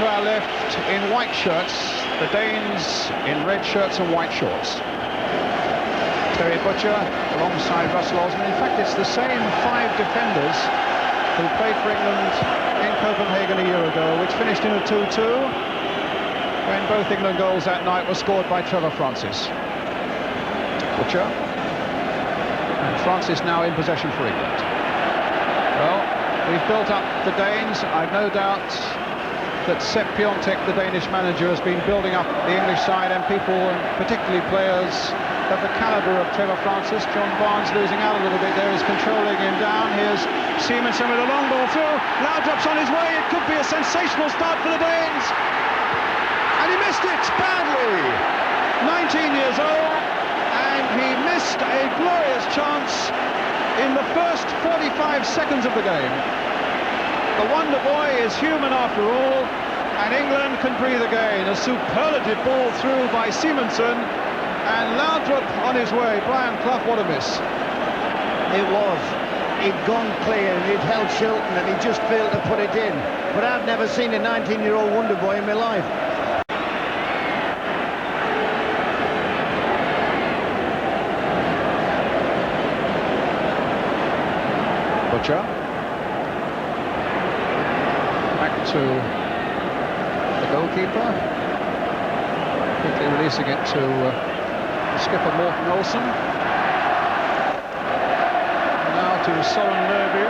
to our left in white shirts, the Danes in red shirts and white shorts. Terry Butcher alongside Russell Osman. In fact, it's the same 5 defenders who played for England in Copenhagen a year ago, which finished in a 2-2, when both England goals that night were scored by Trevor Francis. Butcher. And Francis now in possession for England. Well, we've built up the Danes. I've no doubt that Sepp Piontek, the Danish manager, has been building up the English side, and people, and particularly players of the calibre of Trevor Francis. John Barnes losing out a little bit there, is controlling him down. Here's Simonsen with a long ball through. Laudrup's on his way. It could be a sensational start for the Danes. And he missed it badly. 19 years old, and he missed a glorious chance in the first 45 seconds of the game. The wonder boy is human after all, and England can breathe again. A superlative ball through by Simonsen, and Laudrup on his way. Brian Clough, what a miss. It was. He'd gone clear and he'd held Shilton and he just failed to put it in. But I've never seen a 19-year-old wonder boy in my life. Butcher. Back to the goalkeeper. Quickly releasing it to skipper Morten Olsen. Now to Søren Mørby.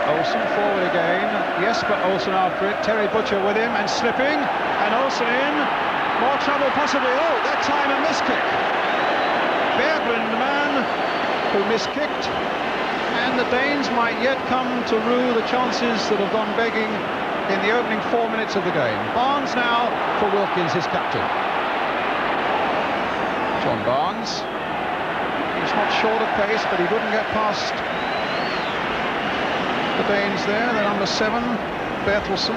Olsen forward again. Jesper Olsen after it. Terry Butcher with him and slipping. And Olsen in. More trouble possibly. Oh, that time a miskick. Berggren, the man who miskicked. And the Danes might yet come to rue the chances that have gone begging in the opening 4 minutes of the game. Barnes now for Wilkins, his captain. John Barnes. He's not short of pace, but he wouldn't get past the Danes there. The number 7, Bertelsen.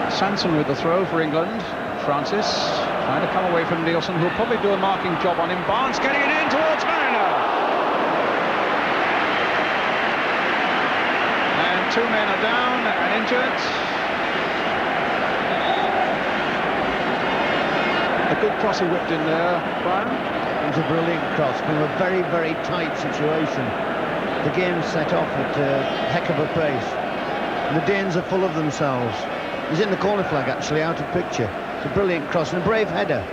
Sanson with the throw for England. Francis trying to come away from Nielsen, who'll probably do a marking job on him. Barnes getting it in towards Mariner. And 2 men are down and injured. A good cross he whipped in there, Brian. It was a brilliant cross from a very, very tight situation. The game set off at a heck of a pace. And the Danes are full of themselves. He's in the corner flag, actually, out of picture. It's a brilliant cross and a brave header.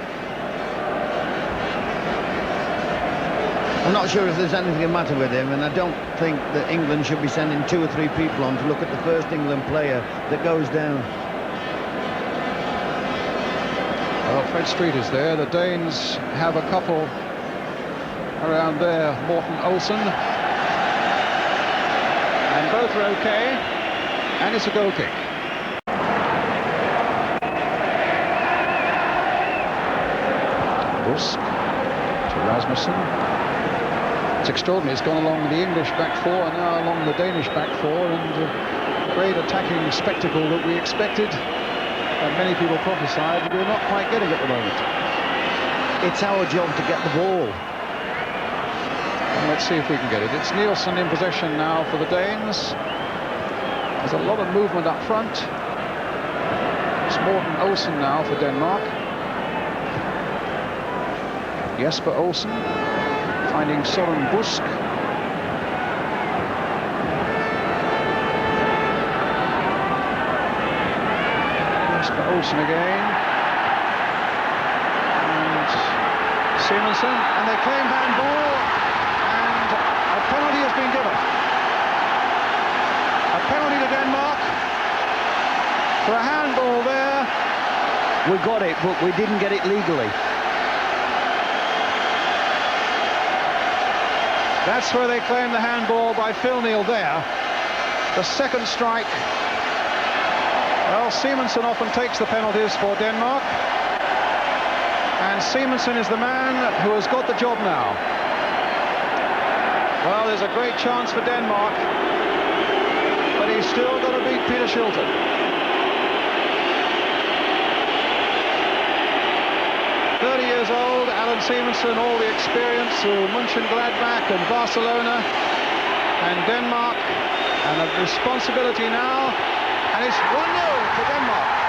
I'm not sure if there's anything the matter with him, and I don't think that England should be sending 2 or 3 people on to look at the first England player that goes down. Well, Fred Street is there. The Danes have a couple around there. Morten Olsen. And both are okay. And it's a goal kick. Busk to Rasmussen. It's extraordinary. It's gone along the English back 4 and now along the Danish back 4, and a great attacking spectacle that we expected and many people prophesied, but we're not quite getting at the moment. It's our job to get the ball. And let's see if we can get it. It's Nielsen in possession now for the Danes. There's a lot of movement up front. It's Morten Olsen now for Denmark. Jesper Olsen finding Søren Busk. Jesper Olsen again. And Simonsen, and they claim handball, and a penalty has been given. A penalty to Denmark for a handball there. We got it, but we didn't get it legally. That's where they claim the handball by Phil Neal there. The second strike. Well, Simonsen often takes the penalties for Denmark. And Simonsen is the man who has got the job now. Well, there's a great chance for Denmark, but he's still got to beat Peter Shilton. Years old, Allan Allan Simonsen, all the experience through Mönchengladbach and Barcelona and Denmark, and a responsibility now, and it's 1-0 for Denmark.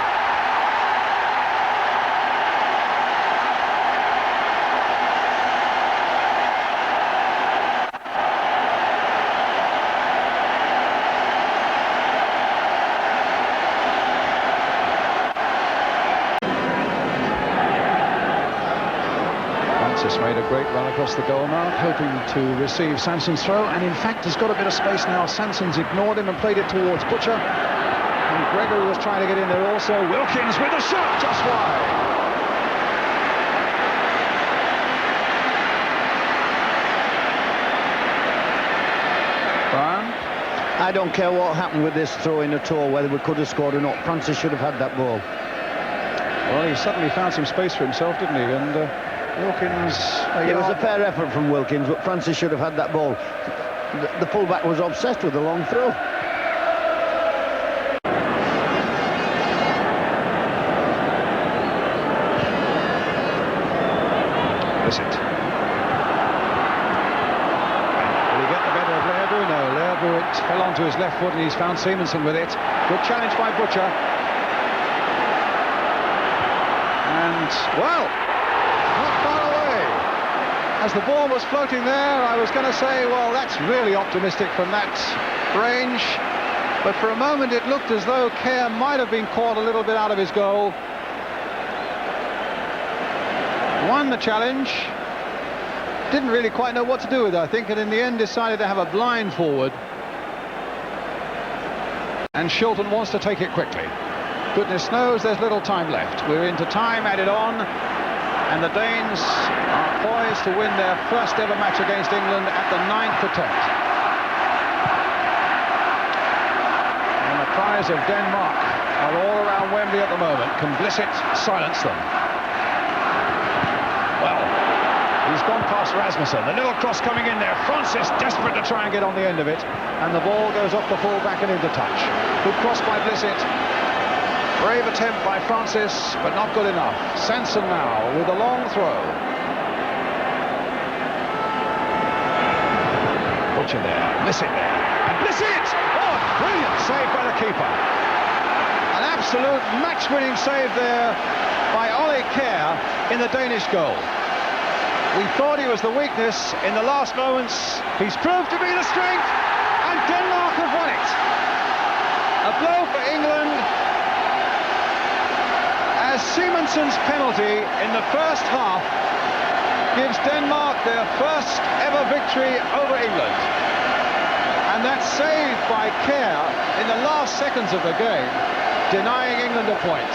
Francis made a great run across the goal mark, hoping to receive Sansen's throw, and in fact has got a bit of space now. Sansen's ignored him and played it towards Butcher, and Gregory was trying to get in there also. Wilkins with the shot, just wide. Brian? I don't care what happened with this throw-in at all, whether we could have scored or not. Francis should have had that ball. Well, he suddenly found some space for himself, didn't he? And Wilkins... It was a fair effort from Wilkins, but Francis should have had that ball. The fullback was obsessed with the long throw. Blissett. Will he get the better of Leerdru? No, Leerdru, it fell onto his left foot and he's found Simonsen with it. Good challenge by Butcher. And, well, not far away. As the ball was floating there, I was going to say, well, that's really optimistic from that range. But for a moment it looked as though Kerr might have been caught a little bit out of his goal. Won the challenge. Didn't really quite know what to do with it, I think, and in the end decided to have a blind forward. And Shilton wants to take it quickly. Goodness knows there's little time left. We're into time added on, and the Danes are poised to win their first ever match against England at the 9th attempt. And the cries of Denmark are all around Wembley at the moment. Can Blissett silence them? Well, he's gone past Rasmussen. The little cross coming in there. Francis desperate to try and get on the end of it, and the ball goes off the full-back and into touch. Good cross by Blissett. Brave attempt by Francis, but not good enough. Sansen now with a long throw. Butcher there, Blissett there, and Blissett! Oh, brilliant save by the keeper. An absolute match-winning save there by Ole Kerr in the Danish goal. We thought he was the weakness in the last moments. He's proved to be the strength, and Denmark have won it. A blow for England, as Simonsen's penalty in the first half gives Denmark their first ever victory over England. And that save by Kerr in the last seconds of the game, denying England a point.